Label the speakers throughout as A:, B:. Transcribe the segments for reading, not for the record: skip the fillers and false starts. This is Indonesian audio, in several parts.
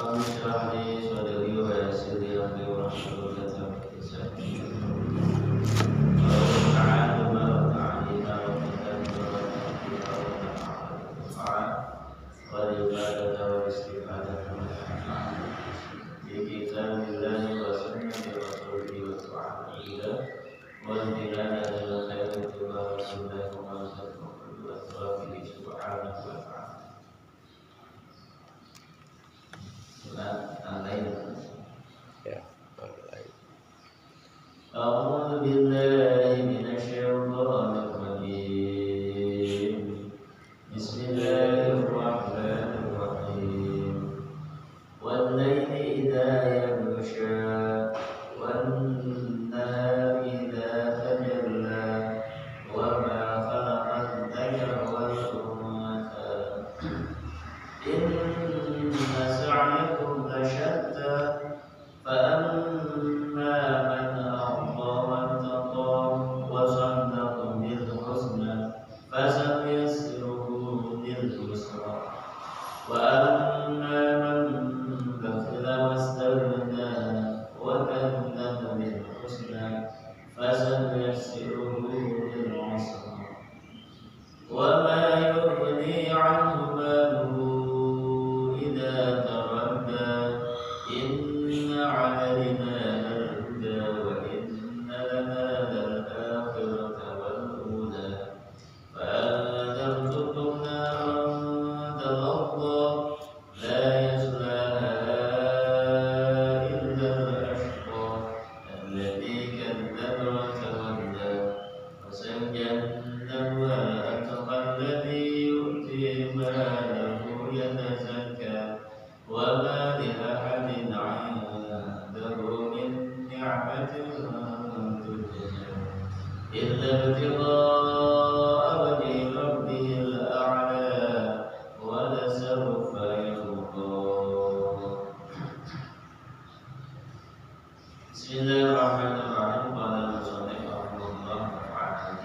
A: Rabbi shrah li sadri wa yassir li amri wahlul 'uqdatam min lisani yafqahu qawli. والعبادة والاستفادة والمنفعة بكتاب الله وسنة رسوله والدعاء إلى والامتنان على الخير والتبارك الله ومعرفة وأسرافه سبحانه وتعالى. Surat Al-Lail.
B: Ya, Al-Lail.
A: A'udzu billahi minasy syaithanir rajim. Bismillahirrahmanirrahim. Wal-laili idza yaghsha wan-nahari idza tajalla wa ma khalaqal dhakara wal untha inna sa'yakum lashatta fa amma man a'ta wattaqa wa saddaqa bil husna fasanuyassiruhu lil yusra wa amma man bakhila wastaghna wa kadzdzaba bil husna fasanuyassiruhu lil usra wa ma yughni 'anhu maluhu idza taradda inna 'alaina lal-huda wa inna lana lal-akhirata wal-ula فأنذرتكم نارا تلظى لا يصلاها إلا الأشقى الذي كذب وتولى وسيجنبها الأتقى الذي يؤتي ماله يتزكى وما لأحد عنده من نعمة تجزى إلا ابتغاء وجه ربه الأعلى ولسوف يرضى. Bismillahirrahmanirrahim. Qala al-musannif rahimahullah ta'ala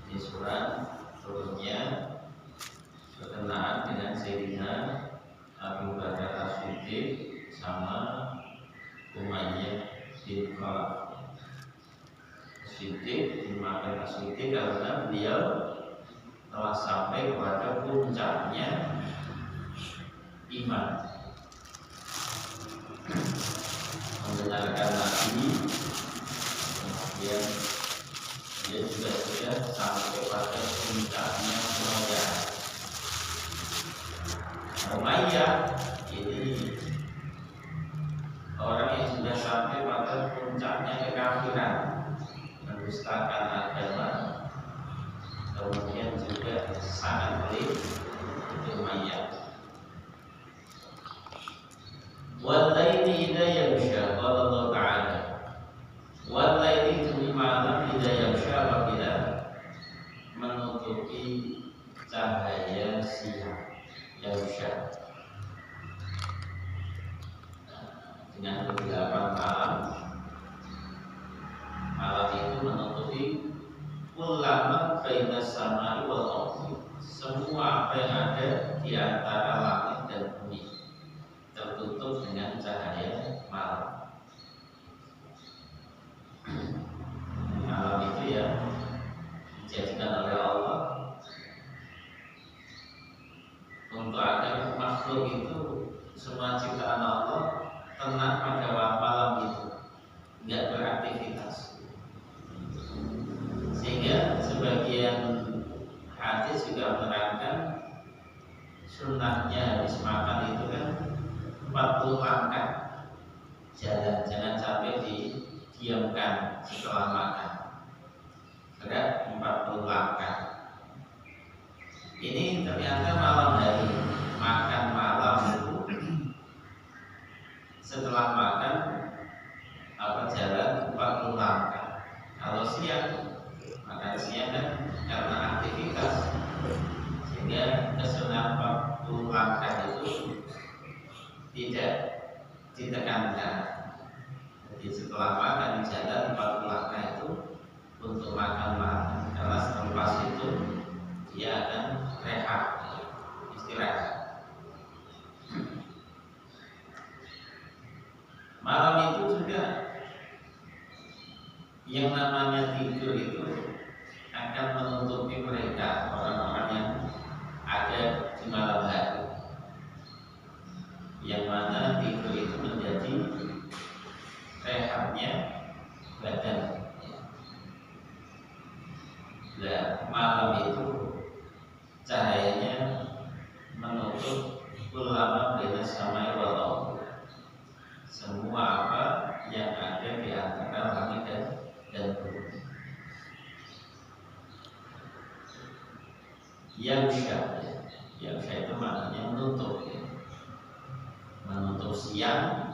A: di surat turunnya berkenaan dengan Sayyidina Abu Bakar As-Siddiq sama Umayyah bin Khalaf. Siddiq dimakan As-Siddiq karena beliau telah sampai kepada puncaknya iman, mendengarkan Nabi, kemudian dia juga sudah sampai pada puncaknya kemuliaan. Umayyah ini orang yang sudah sampai pada puncaknya kekafiran, mendustakan agama, kemudian juga sangat pelit. Umayyah. Wal-laili idza yaghsha, qala Allah Ta'ala. Wal-laili demi malam idza yaghsha, apabila menutupi cahaya siang. Yaghsha dengan kegelapan malam. Malam itu menutupi ulama bainas samai wal ardi, semua apa yang ada di antara langit dan bumi tertutup dengan cahaya malam. Malam itu ya dijadikan oleh Allah untuk agar makhluk itu, semua ciptaan Allah, tenang pada malam itu, tidak beraktivitas. Sehingga sebagian hadis juga menerangkan sunnahnya habis makan itu kan 40 langkah jalan, jangan sampai didiamkan setelah makan. Berat 40 langkah. Ini ternyata malam hari, makan malam itu setelah makan jalan 40 langkah. Kalau siang, makan siang kan karena aktivitas, sehingga kesunahan 40 langkah itu tidak ditekankan. Jadi setelah makan jalan 40 langkah itu untuk makan malam, karena selepas itu dia akan rehat. Nah, malam itu cahayanya menutup ulama bina samai wal ardi. Semua apa yang ada di antara langit dan bumi. Yaghsha itu maknanya menutup, ya. Menutup siang,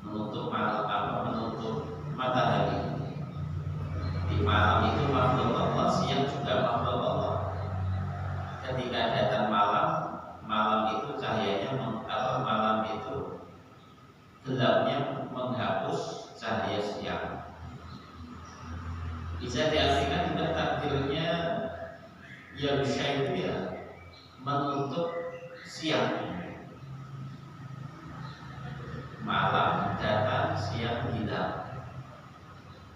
A: menutup malam, menutup matahari. Di malam itu makhluk Allah, siang juga makhluk Allah. Ketika datang malam itu cahayanya malam itu gelapnya menghapus cahaya siang. Bisa diartikan juga takdirnya Yaghsha itu ya menutup siang. Malam datang, siang hilang.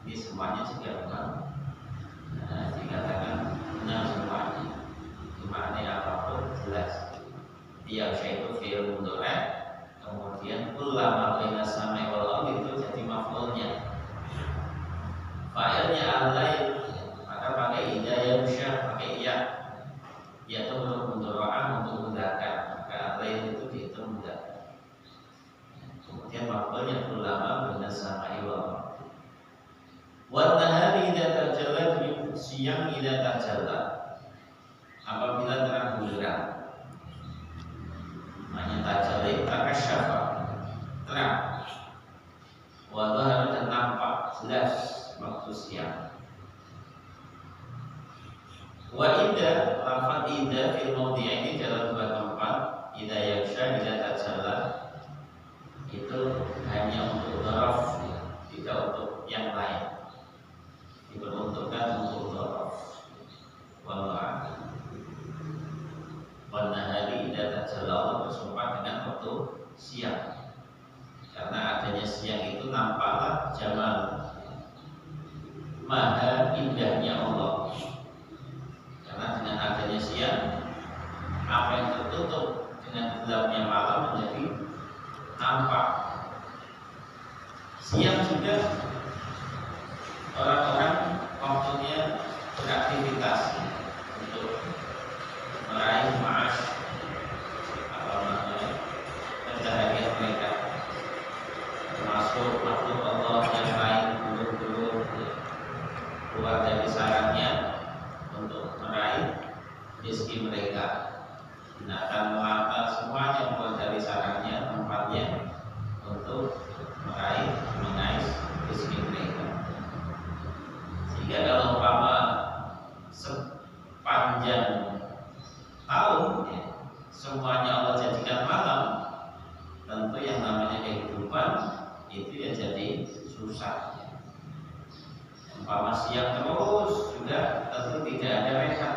A: Ini semuanya juga memang dikatakan benar semuanya. Maknanya apapun jelas. Yaghsha itu fi'il mudhari', kemudian ulama baina samai wal ardi itu jadi maf'ulnya. Fa'ilnya al-lail, maka pakai ida yaghsha, pakai ya. Yaitu untuk mudhari'ah, untuk mudzakkar. Maka al-lail itu dihitung mudzakkar. Kemudian maf'ulnya ulama baina samai wal ardi. Wan nahari idza tajalla, siang idza tajalla, apabila terang bulan. Maknanya tajalla takasyafa, terang. Wa dhahara, dan nampak jelas waktu siang. Wa idza, lafaz idza fil mawdi'aini dalam dua tempat, idza yaghsha, idza tajalla, itu hanya untuk dzaraf, tidak untuk yang lain. Diperuntukkan untuk dzaraf. Wallahu a'lam. Wan nahari idza tajalla, Allah bersumpah dengan waktu siang. Karena adanya siang itu nampaklah jamal, maha indahnya Allah. Karena dengan adanya siang, apa yang tertutup dengan gelapnya malam menjadi nampak. Siang juga orang-orang waktunya beraktivitas untuk meraih ma'ash, pencaharian mereka, termasuk makhluk Allah yang lain, dulu keluar dari sarangnya untuk meraih rezeki mereka. Gunakan melata semuanya keluar dari sarangnya, tempatnya untuk mengais rezeki mereka. Sehingga kalau umpama sepanjang tahun ya, semuanya Allah jadikan malam, tentu yang namanya kehidupan itu ya jadi susah. Umpama siang terus juga tentu tidak ada rehat.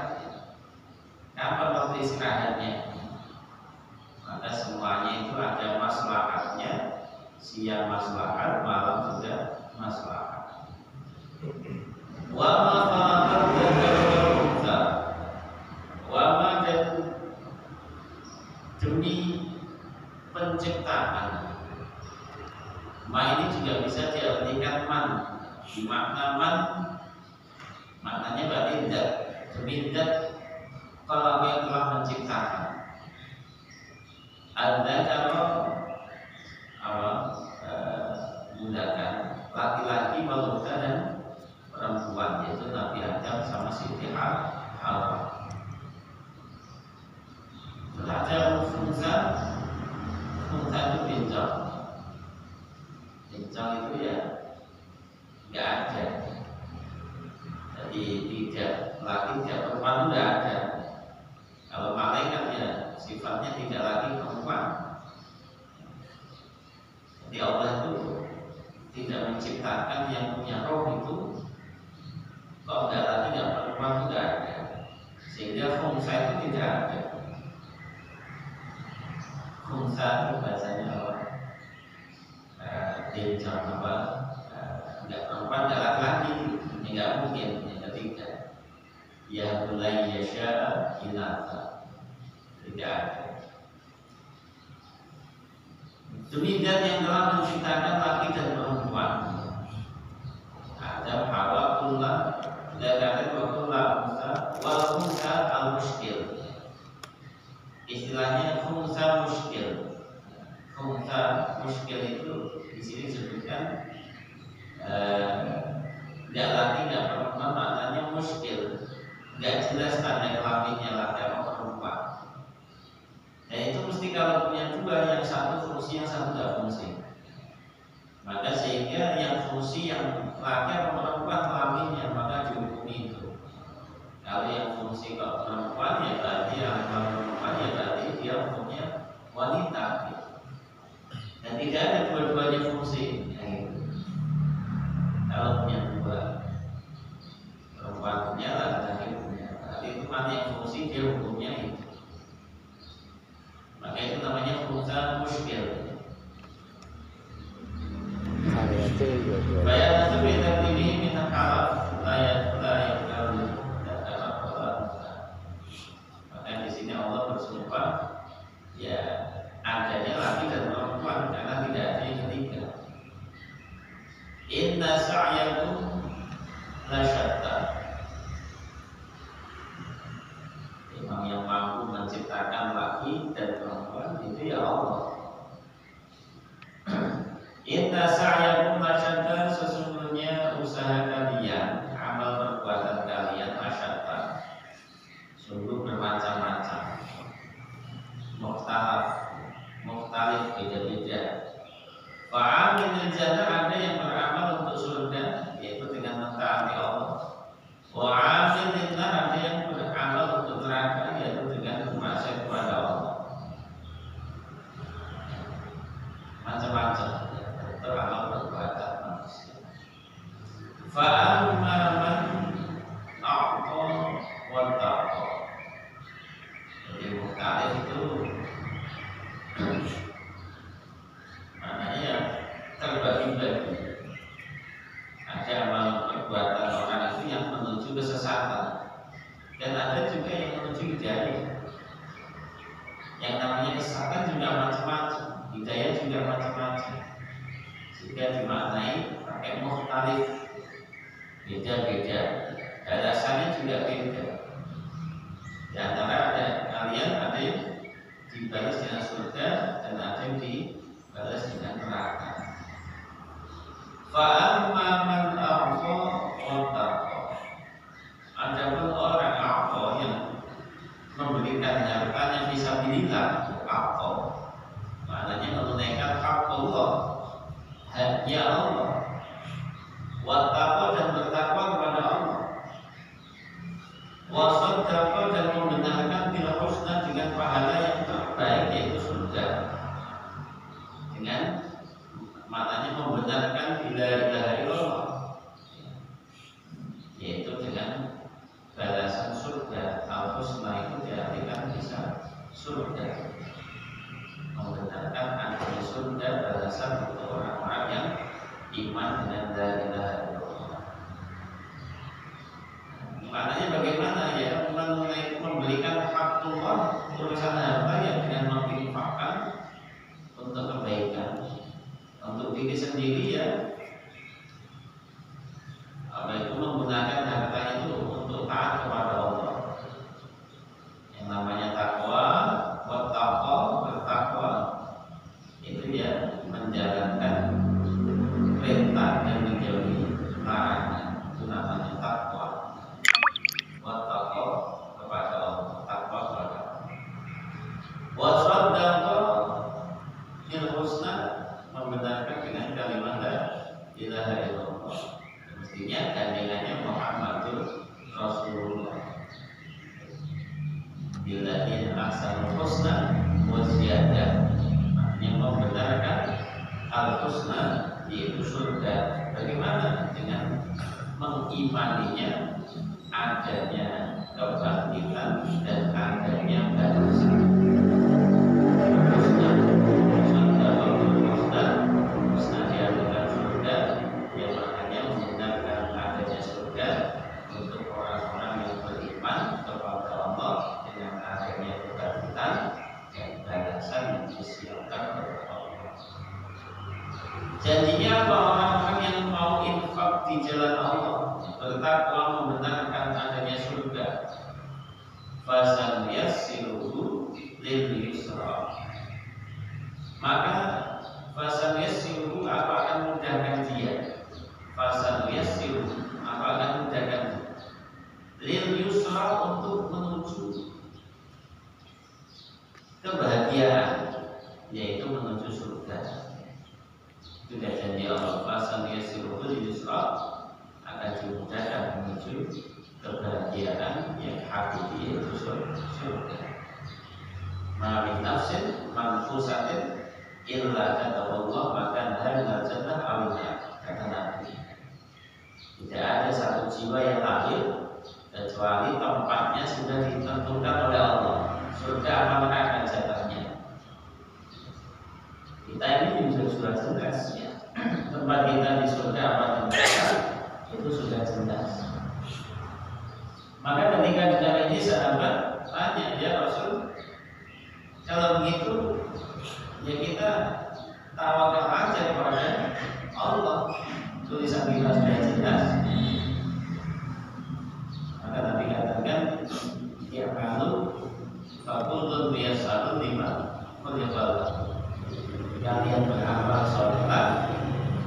A: Kapan waktu istirahatnya? Maka semuanya itu ada maslahatnya. Siang maslahat, malam juga maslahat. Wa ma khalaqal dzakara wal untha, wa ma, dan demi penciptaan. Ma ini juga bisa diartikan man. Di makna man, maknanya berarti zat. Demi zat kalau yang telah menciptakan. Al-dzakara menggunakan laki-laki, wanita dan perempuan, yaitu Nabi Adam sama Siti Hawa. Ada unsa itu bincang. Bincang itu ya nggak ada. Jadi tidak laki, tidak perempuan, itu nggak ada. Kalau malaikat ya sifatnya tidak laki perempuan. Jadi Allah itu tidak menciptakan yang punya roh itu kok nggak laki, nggak perempuan, itu nggak ada. Sehingga khunsa itu tidak ada. Khunsa itu bahasanya apa? Bincang apa? Nggak perempuan, nggak laki-laki, nggak mungkin. Yang ketiga, ya mulai yasha inatha, tidak ada. Demi zat yang telah menciptakan laki dan perempuan, Adam, Hawa, kullah, dzakarin wa kullah unsa, nggak jelas tanda kelaminnya laki atau perempuan. Dan itu mesti kalau punya dua, yang satu fungsi, yang satu tidak fungsi. Maka sehingga yang fungsi yang laki atau perempuan kelaminnya maka dihukumi itu. Kalau yang fungsi kalau perempuan ya berarti yang perempuan ya berarti dia punya wanita. Dan tidak ada dua-duanya fungsi. Kalau punya dua, perempuan punya, laki-laki punya, berarti itu mana yang fungsi dia hukumnya itu. Maka itu namanya fungsi muskil. Bayar itu beda ini minta kalah layak kalau tidak dapat pola. Maka di sini Allah bersumpah ya adanya laki dan perempuan karena tidak ada yang ketiga. Inna sa'yakum lasyatta. Imam yang mampu menciptakan laki dan perempuan itu ya Allah. Inna sa'yakum lasyatta, sesungguhnya usaha kalian, amal perbuatan kalian lasyatta, sungguh bermacam-macam, mukhtalif beda-beda. Fa'amilul jannah, ada yang beramal untuk surga, yaitu dengan mentaati Allah. Wa'amilul nar, ada yang beramal untuk neraka, yaitu dengan bermaksiat kepada Allah. Macam-macam amal perbuatan manusia. Fa'amma man a'ta wa taqa. Jadi mukhtalif itu maknanya terbagi-bagi. Ada amal perbuatan orang itu yang menuju kesesatan, dan ada juga yang menuju hidayah. Yang namanya kesesatan juga macam-macam, hidayah juga macam-macam. Jika dimaknai pakai mukhtalif, beda-beda, alasannya juga beda. Di antara ada kalian ada yang dibalas dengan surga dan ada yang dibalas dengan neraka. Fa'amma man a'ta wa taqa. Adapun orang a'ta yang memberikan hartanya fisabilillah, a'ta maknanya menunaikan hak Allah, haknya Allah, wattaqwa, dan bertakwa kepada Allah, wasaddaqa, dan membenarkan bil husna, dengan pahala yang terbaik yaitu surga. Dengan maknanya membenarkan bila ilaha illallah, yaitu dengan balasan surga. Al husna itu diartikan bisa surga, membenarkan adanya surga, balasan untuk orang-orang yang iman dengan la ilaha illallah. Maknanya bagaimana ya memberikan haqqullah, urusan harta yang dengan menginfakkan untuk kebaikan, untuk diri sendiri ya, apa itu menggunakan harta itu untuk taat kepada Allah. Yang namanya takwa, wattaqwa, bertakwa itu ya menjalankan perintah dan menjauhi larangan, itu namanya takwa. Wattaqwa kepada Allah, takwa kepada Allah. Wasaddaqa bil husna, membenarkan dengan kalimat la ilaha illallah. Mestinya kandungannya Muhammadur Rasulullah. Billahi ahsanul husna wa ziyadah, yang membenarkan al-husna yaitu surga. Bagaimana? Dengan mengimaninya adanya kebangkitan dan adanya balasan. Husna, husna diartikan surga, yang maknanya membenarkan adanya surga untuk orang-orang yang beriman kepada Allah, dengan adanya kebangkitan dan balasan yang disiapkan oleh Allah. Janjinya apa? Orang-orang yang mau infak di jalan Allah, bertakwa, membenarkan adanya surga, fasanuyassiruhu lil yusra, maka fasanuyassiruhu, apa akan mudahkan dia, fasanuyassiruhu, apa akan mudahkan dia, lil yusra, untuk menuju kebahagiaan, yaitu menuju surga. Sudah janji Allah, fasan yasiruhu yusra, akan dimudahkan menuju kebahagiaan yang hakiki, yaitu surga. Ma min nafsin manfusatin illa kata Allah maka minal jannah awinna, kata Nabi. Tidak ada satu jiwa yang lahir kecuali tempatnya sudah ditentukan oleh Allah, surga apa neraka jatahnya. Kita ini juga sudah jelas ya, tempat kita di surga apa neraka itu sudah jelas. Maka ketika dengar ini sahabat tanya, ya Rasul, kalau begitu ya kita tawakal aja kepada Allah, tulisan kita sudah jelas. Maka Nabi katakan, ya kalau fakulun biasalu lima menyebalkan, kalian beramal sholat,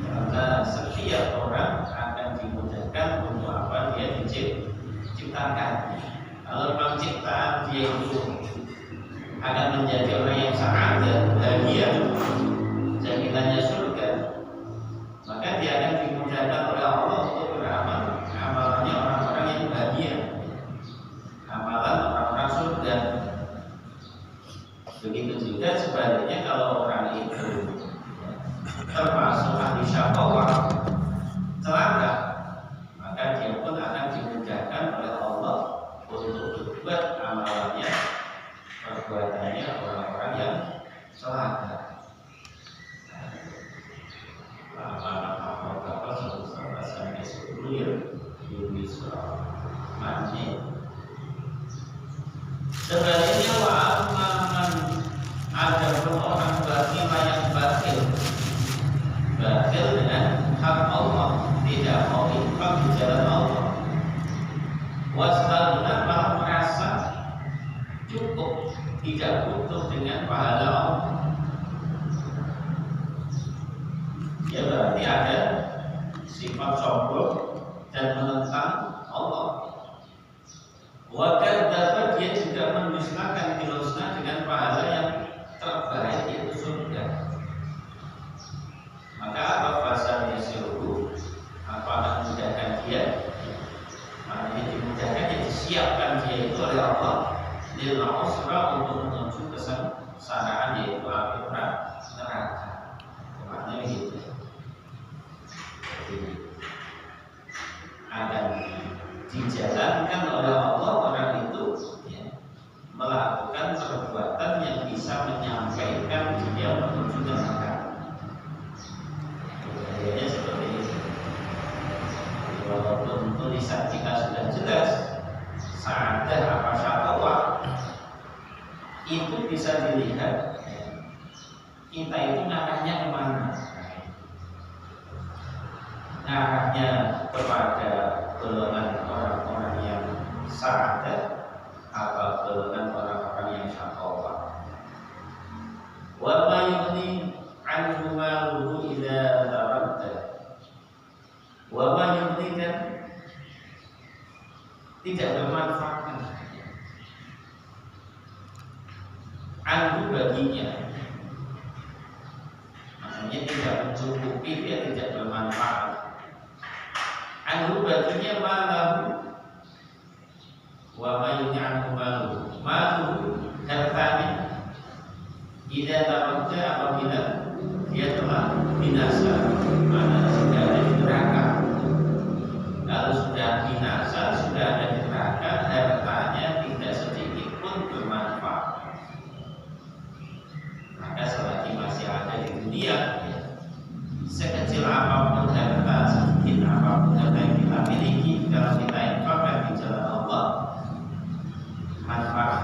A: karena setiap orang akan dimudahkan untuk apa dia diciptakan. Kalau memang ciptaan dia itu akan menjadi orang yang sangat bahagia, jaminannya surga, maka dia akan dimudahkan oleh Allah untuk beramal. Amalannya orang-orang yang bahagia, amalan orang-orang surga. Begitu juga sebaliknya, kalau orang itu termasuk ahli syaqawah, celaka, maka dia pun akan dimudahkan oleh Allah untuk berbuat amalannya, perbuatannya orang-orang yang celaka. Apa sampai seluruh sebaliknya wa'amaman ada pun orang batil yang batil dengan hak Allah, tidak mau infak di jalan Allah, wastaluna malah merasa cukup, tidak butuh dengan pahala Allah. Ya berarti ada sifat sombong dan menentang Allah. Wakil dapat dia juga mendustakan dilosna dengan pahala yang terbaik, yaitu surga. Maka apa fasalnya siruhu? Apakah memudahkan dia? Maknanya dimudahkan, ya disiapkan dia itu oleh Allah lil usra untuk menuju kesengsaraan, yaitu api neraka. Maknanya gitu. Akan dijalankan oleh Allah orang itu ya, melakukan perbuatan yang bisa menyampaikan dia menuju neraka. Kayaknya seperti itu. Walaupun tulisan kita sudah jelas, sadar apa syaqawah, itu bisa dilihat ya, kita itu ngarahnya kemana? Ngarahnya kepada golongan orang-orang yang sa'adah atau golongan orang-orang yang syaqawah. Wa ma yughni 'anhu maluhu idza taradda. Wa ma yughni, kan tidak bermanfaat anhu baginya, maksudnya tidak mencukupi, dia tidak bermanfaat. Anhu baginya malahu, wa mayunya anhu maluhu hartanya, idza taradda, apabila dia telah binasa, mana sudah ada di neraka. Kalau sudah binasa, sudah ada di neraka, hartanya tidak sedikit pun bermanfaat. Maka selagi masih ada di dunia ya, sekecil apapun harta, sedikit apapun harta yang kita miliki, kalau kita infakkan di jalan Allah, manfaat.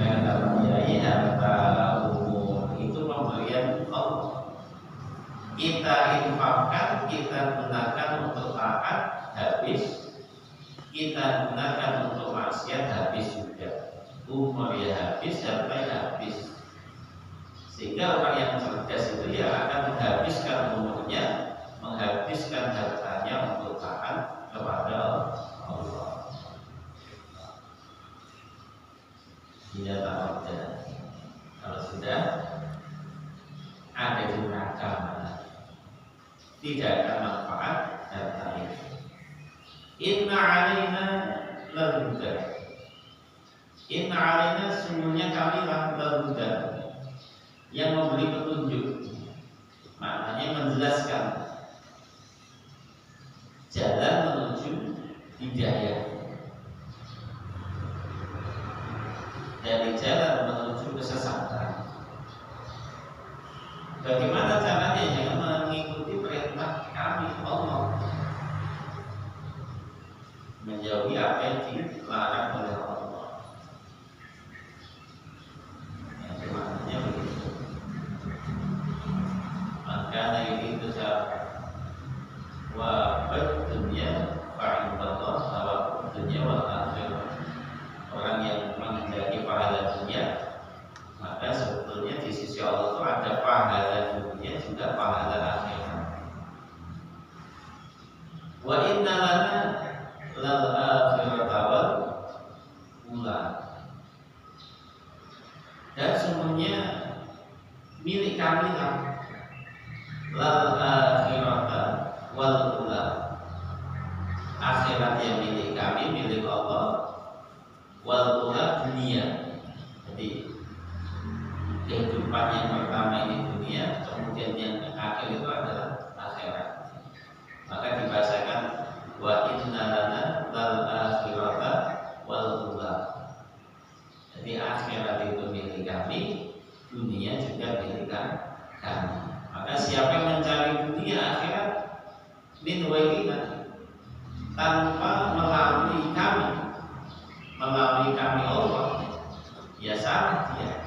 A: Dalam biaya harta umum itu pemberian Allah. Kita infakkan, kita gunakan untuk taat, habis. Kita gunakan untuk maksiat, habis juga. Umur ya habis, harta ya habis. Sehingga orang yang cerdas itu ya akan menghabiskan umurnya, menghabiskan hartanya untuk taat kepada Allah. Tidak tahu. Kalau sudah ada di neraka tidak ada manfaat harta itu. Inna alaina lahuda. Inna alaina semuanya kami lahuda yang memberi petunjuk. Maknanya menjelaskan jalan menuju hidayah. Dari jalan menuju kesesatan. Bagaimana caranya? Yang mengikuti perintah kami Allah, menjauhi apa yang dilarang oleh Allah. Yang maknanya begitu. Maka ini itu wa dunia fa'indallah wa dunia wal akhirah. Orang yang menghendaki pahala dunia, maka sebetulnya di sisi Allah itu ada pahala dunia juga pahala akhirat. Wa inna lana lal akhirata wal ula. Dan semuanya milik kami lah lal akhirata wal ula. Akhirat yang milik kami, milik Allah. Wal ula dunia. Jadi kehidupan yang pertama ini dunia, kemudian yang akhir itu adalah akhirat. Maka dibahasakan wa inna lana lal akhirata wal ula. Jadi akhirat itu milik kami, dunia juga milik kami. Maka siapa yang mencari dunia akhirat min wailina, tanpa melalui kami Allah, ya salah dia.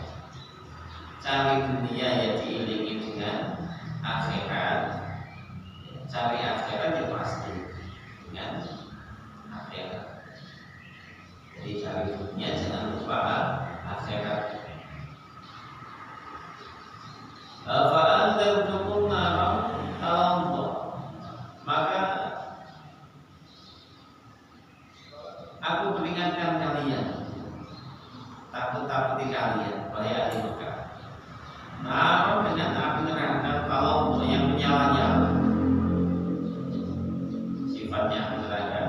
A: Cari dunia ya diiringi dengan akhirat. Cari akhirat ya pasti dengan akhirat. Jadi cari dunia jangan lupa akhirat. Fa'anzartukum naran talazza. Maka aku peringatkan kalian, takut-takuti kalian, wahai ahli Mekah. Naran dengan api neraka talazza yang menyala-nyala. Sifatnya api neraka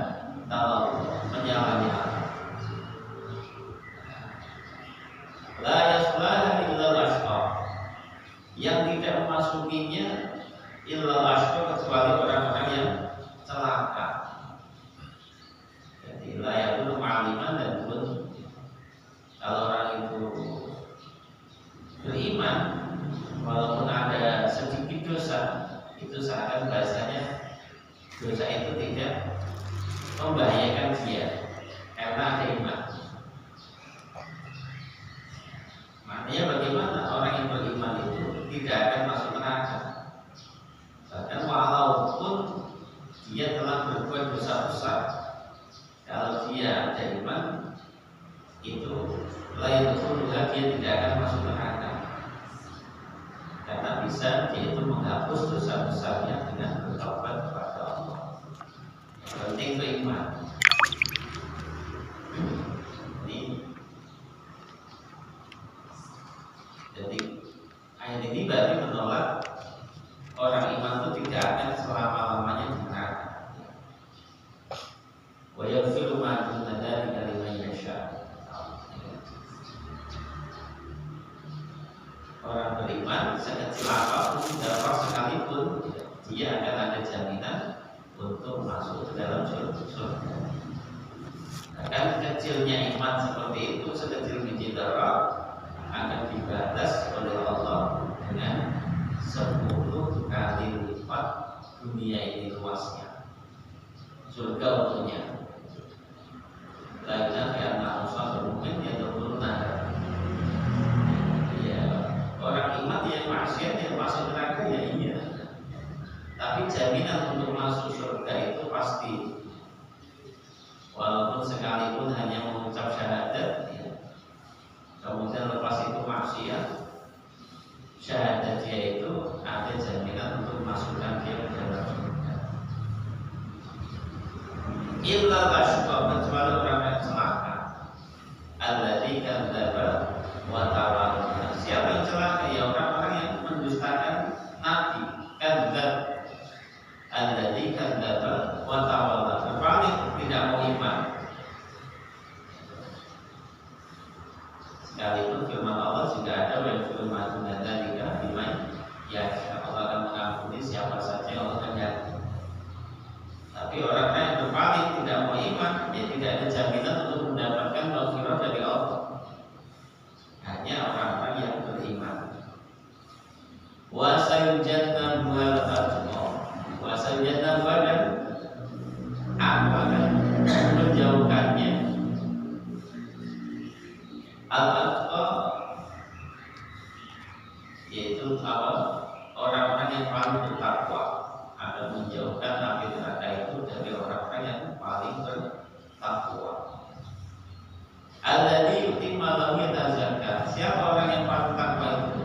A: talazza menyala-nyala. La yaslaha illa al-ashqa. Yang tidak memasukinya illa al-ashqa kecuali orang-orang yang celaka. Jadi la yakunu ma'aliman dan pun kalau orang itu beriman walaupun ada sedikit dosa, itu seakan bahasanya dosa itu tidak membahayakan dia karena ada iman. Maknanya bagaimana orang yang beriman itu tidak akan masuk neraka. Bahkan walaupun dia telah berbuat dosa besar, kalau dia ada iman itu lain juga dia tidak akan masuk neraka. Karena bisa dia itu menghapus dosa besarnya dengan bertobat kepada Allah. Yang penting itu iman. Jadi ayat ini berarti menolak orang iman itu tidak akan selama-lamanya di neraka. Wa yaghfiru ma duna dzalika liman yasha. Orang beriman sekecil apapun dosa sekalipun, dia akan ada jaminan untuk masuk ke dalam surga. Bahkan kecilnya iman seperti itu, sekecil biji darah, akan dibalas oleh Allah dengan 10 kali lipat dunia ini luasnya. Surga untuknya. Lainnya karena usaha mungkin yang turunah. Ya, orang iman yang maksiat yang masuk neraka ya iya. Tapi jaminan untuk masuk surga itu pasti. Walaupun sekalipun hanya mengucap syahadat, ya. Kemudian lepas itu maksiat, syahadat dia itu ada jaminan untuk masukkan dia ke dalam surga. Illa Sekalipun firman Allah juga ada yang firman dzalika liman yasha, Allah akan mengampuni siapa saja yang Allah kehendaki. Tapi orang yang berpaling tidak mau iman, dia tidak ada jaminan untuk mendapatkan maghfirah dari Allah. Hanya orang-orang yang beriman. Wa sayujannabu al-atqa, wa sayujannabu dan akan menjauhkannya al-atqa, yaitu apa? Orang-orang yang paling bertakwa, akan menjauhkan api neraka itu dari orang-orang yang paling bertakwa. Alladzi yu'ti malahu yatazakka. Siapa orang yang paling takwa itu?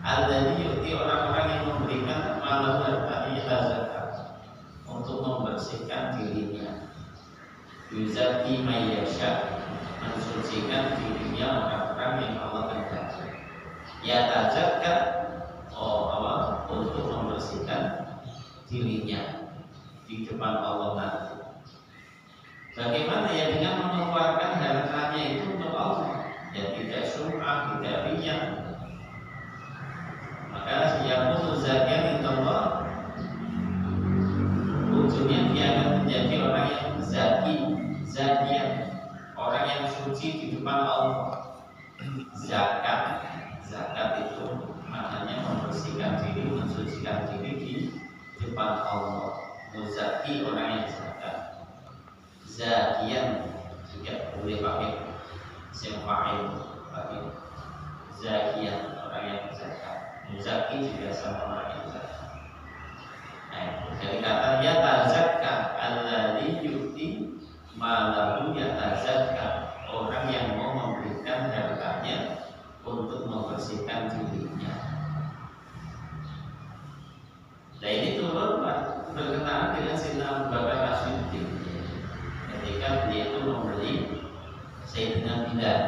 A: Alladzi yu'ti, orang-orang yang memberikan malahu yatazakka, untuk membersihkan dirinya. Yuzaki mayyasha, mensucikan dirinya orang-orang yang Allah kehendaki. Yatazakka, untuk membersihkan dirinya di depan Allah nanti. Bagaimana ya dengan mengeluarkan hartanya itu untuk Allah, ya tidak sum'ah, tidak riya. Maka siapapun zakian itu Allah, ujungnya dia akan menjadi orang yang zakian, orang yang suci di depan Allah. Zakat itu maknanya membersihkan diri, mensucikan diri di depan Allah. Muzaki, orang yang zakat. Zakian juga boleh pakai simfa'il, pakai zakian, orang yang zakat. Muzaki juga sama orang yang zakat. Dari kata yatazakka, alladzi yu'ti malahu yatazakka, orang yang mau memberikan hartanya untuk membersihkan dirinya. Nah ini turun berkenaan dengan Sayyidina Abu Bakar As-Siddiq ketika dia itu membeli Sayyidina Bilal,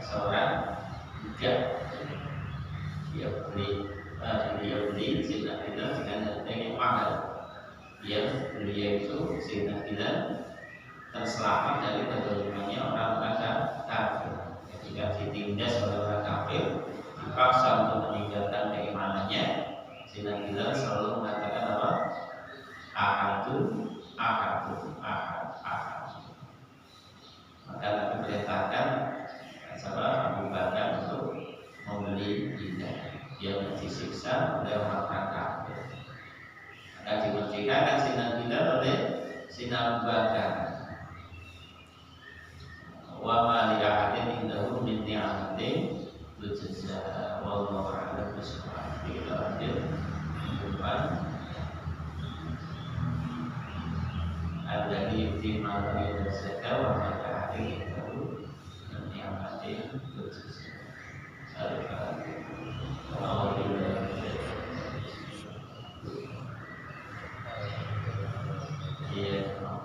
A: seorang budak. Dia beli Sayyidina Bilal dengan harga yang mahal. Beliau itu Sayyidina Bilal terselamat dari kezalimannya orang-orang kafir. Ketika ditindas oleh orang kafir, dipaksa untuk meninggalkan keimanannya, Sayyidina Bilal selalu mengatakan apa? Ahadun. Maka Nabi perintahkan Abu Bakar untuk membeli Bilal. Dia disiksa oleh orang kafir. Maka dimerdekakan Sayyidina Bilal oleh Sayyidina Abu Bakar. Wa ma li ahadin indahu min ni'matin tujza wallahu a'lam bishawab.